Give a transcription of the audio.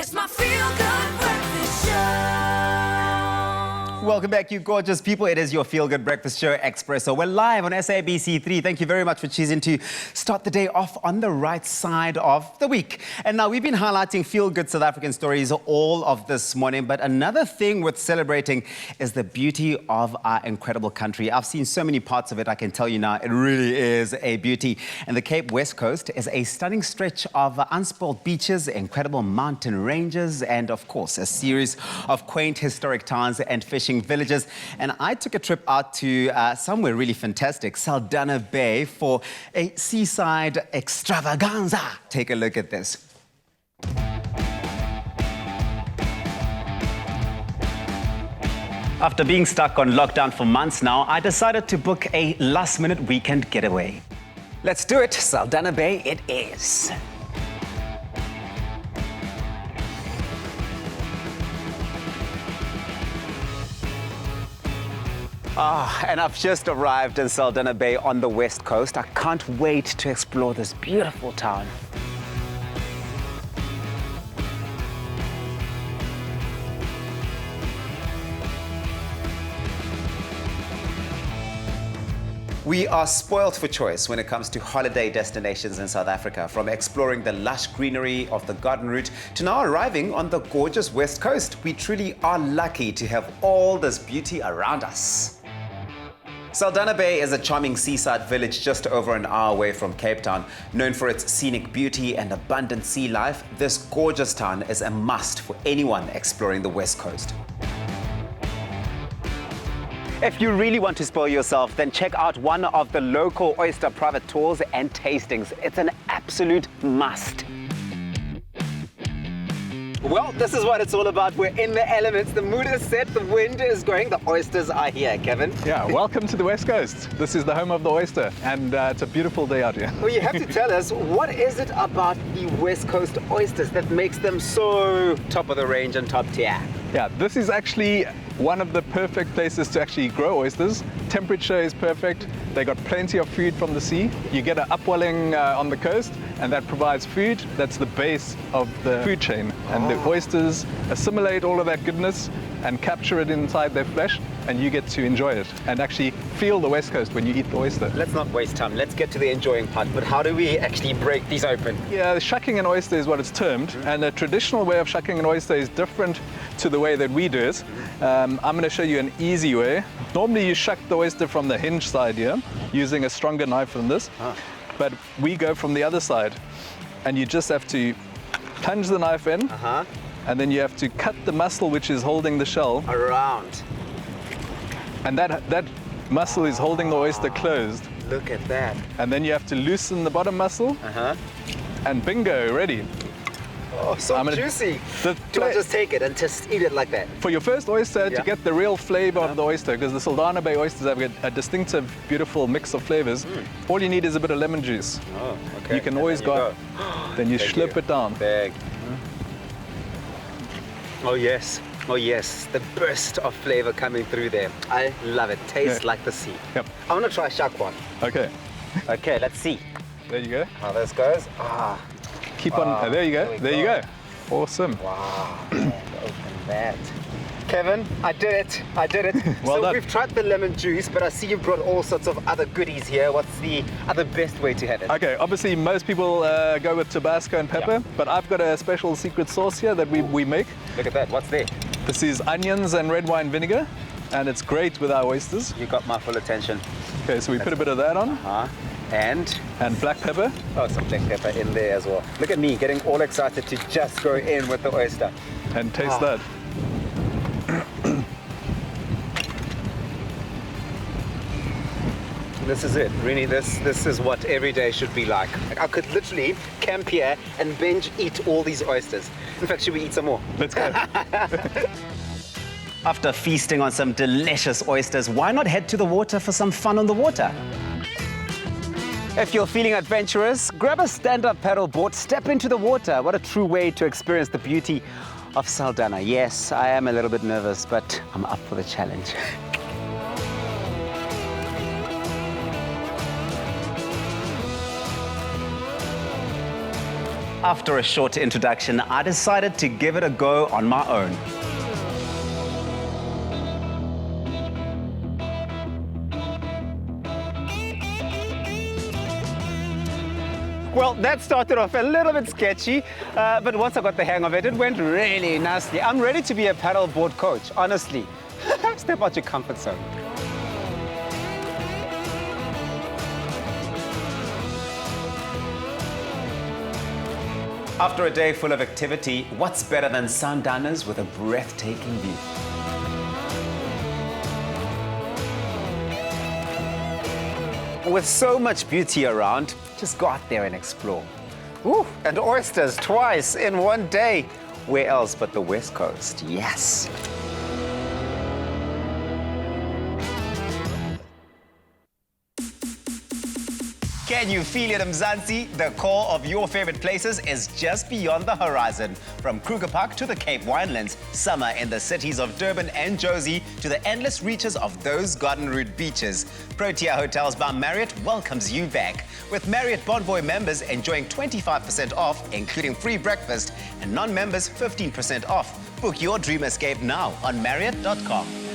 It's my feel-good breakfast show. Welcome back, you gorgeous people. It is your feel-good breakfast show, Expresso. We're live on SABC3. Thank you very much for choosing to start the day off on the right side of the week. And now we've been highlighting feel-good South African stories all of this morning, but another thing worth celebrating is the beauty of our incredible country. I've seen so many parts of it, I can tell you now, it really is a beauty. And the Cape West Coast is a stunning stretch of unspoilt beaches, incredible mountain ranges, and of course, a series of quaint historic towns and fishing villages. And I took a trip out to somewhere really fantastic, Saldanha Bay, for a seaside extravaganza. Take a look at this. After being stuck on lockdown for months now, I decided to book a last-minute weekend getaway. Let's do it. Saldanha Bay it is. And I've just arrived in Saldanha Bay on the west coast. I can't wait to explore this beautiful town. We are spoilt for choice when it comes to holiday destinations in South Africa, from exploring the lush greenery of the garden route to now arriving on the gorgeous west coast. We truly are lucky to have all this beauty around us. Saldanha Bay is a charming seaside village just over an hour away from Cape Town. Known for its scenic beauty and abundant sea life, this gorgeous town is a must for anyone exploring the west coast. If you really want to spoil yourself, then check out one of the local oyster private tours and tastings. It's an absolute must. Well, this is what it's all about. We're in the elements. The mood is set, the wind is going, the oysters are here. Kevin? Yeah, welcome to the West Coast. This is the home of the oyster, and it's a beautiful day out here. Well, you have to tell us, what is it about the West Coast oysters that makes them so top of the range and top tier? Yeah, this is actually one of the perfect places to actually grow oysters. Temperature is perfect. They got plenty of food from the sea. You get an upwelling on the coast, and that provides food. That's the base of the food chain. And the oysters assimilate all of that goodness and capture it inside their flesh, and you get to enjoy it and actually feel the West Coast when you eat the oyster. Let's not waste time. Let's get to the enjoying part. But how do we actually break these open? Yeah, shucking an oyster is what it's termed, and a traditional way of shucking an oyster is different to the way that we do it. I'm going to show you an easy way. Normally you shuck the oyster from the hinge side here, using a stronger knife than this, but we go from the other side, and you just have to plunge the knife in, and then you have to cut the muscle which is holding the shell around. And that muscle is holding the oyster closed. Look at that. And then you have to loosen the bottom muscle, and bingo, ready. Oh, so juicy. Do I just take it and just eat it like that? For your first oyster, to get the real flavor of the oyster, because the Saldanha Bay oysters have a distinctive, beautiful mix of flavors, all you need is a bit of lemon juice. Oh, okay. You can always go. Then you slip it down. Big. Oh yes, oh yes, the burst of flavor coming through there. I love it. Tastes like the sea. Yep. I want to try shark one. Okay. Okay, let's see. There you go. How this goes. Keep on. There you go. There you go. Awesome. Wow. Open that. Kevin, I did it. I did it. Well done. We've tried the lemon juice, but I see you brought all sorts of other goodies here. What's the other best way to have it? Okay, obviously most people go with Tabasco and pepper, but I've got a special secret sauce here that we make. Look at that. What's there? This is onions and red wine vinegar, and it's great with our oysters. You got my full attention. Okay, so we put a bit of that on. And black pepper. Oh, some black pepper in there as well. Look at me getting all excited to just go in with the oyster. And taste that. This is it. Really, this is what every day should be like. I could literally camp here and binge eat all these oysters. In fact, should we eat some more? Let's go. After feasting on some delicious oysters, why not head to the water for some fun on the water? If you're feeling adventurous, grab a stand-up paddle board, step into the water. What a true way to experience the beauty of Saldanha. Yes, I am a little bit nervous, but I'm up for the challenge. After a short introduction, I decided to give it a go on my own. Well, that started off a little bit sketchy, but once I got the hang of it, it went really nicely. I'm ready to be a paddleboard coach, honestly. Step out your comfort zone. After a day full of activity, what's better than Saldanhas with a breathtaking view? With so much beauty around, just go out there and explore. Ooh, and oysters twice in one day. Where else but the West Coast? Yes. Can you feel it, Mzansi? The core of your favorite places is just beyond the horizon. From Kruger Park to the Cape Winelands, summer in the cities of Durban and Jozi to the endless reaches of those Garden Route beaches. PROTEA Hotels by Marriott welcomes you back. With Marriott Bonvoy members enjoying 25% off, including free breakfast, and non-members 15% off. Book your dream escape now on Marriott.com.